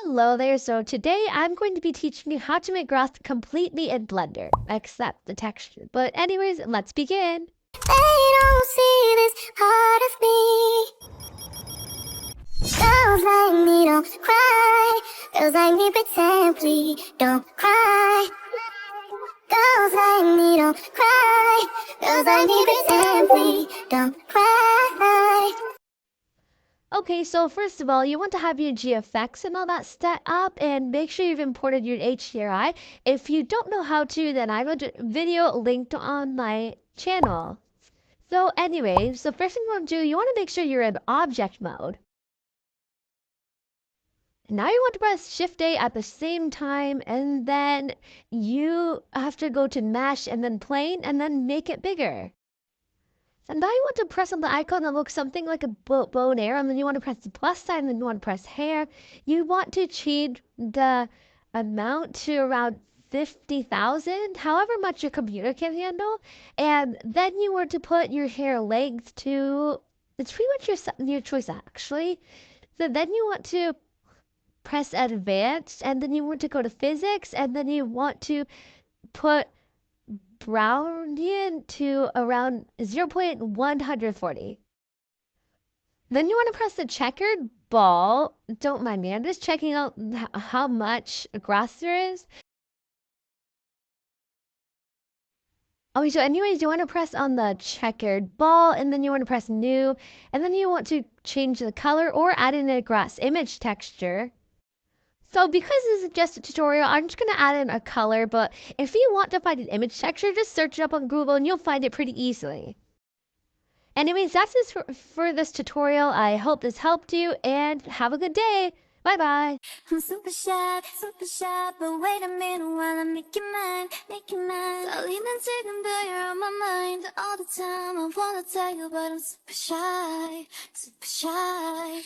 Hello there. So today I'm going to be teaching you how to make grass completely in Blender, except the texture. But anyways, let's begin. They don't see this part of me. Girls like me don't cry. Girls like me pretend, please don't cry. Girls like me don't cry. Girls like me pretend, please don't cry. Okay, so first of all, you want to have your GFX and all that set up and make sure you've imported your HDRI. If you don't know how to, then I have a video linked on my channel. So anyways, the first thing you want to do, you want to make sure you're in object mode. Now you want to press Shift A at the same time, and then you have to go to Mesh and then Plane and then make it bigger. And now you want to press on the icon that looks something like a bow and arrow, and then you want to press the plus sign, and then you want to press hair. You want to change the amount to around 50,000, however much your computer can handle. And then you want to put your hair length to, it's pretty much your choice actually. So then you want to press advanced, and then you want to go to physics, and then you want to put Brownian to around 0.140. Then you want to press the checkered ball. Don't mind me, I'm just checking out how much grass there is. Okay, so anyways, you want to press on the checkered ball, and then you want to press new, and then you want to change the color or add in a grass image texture. So because this is just a tutorial, I'm just going to add in a color, but if you want to find an image texture, just search it up on Google and you'll find it pretty easily. Anyways, that's it for this tutorial. I hope this helped you and have a good day. Bye bye. I'm super shy, but wait a minute while I make you mine, Darling, and second, but you're on my mind all the time. I wanna tell you, but I'm super shy.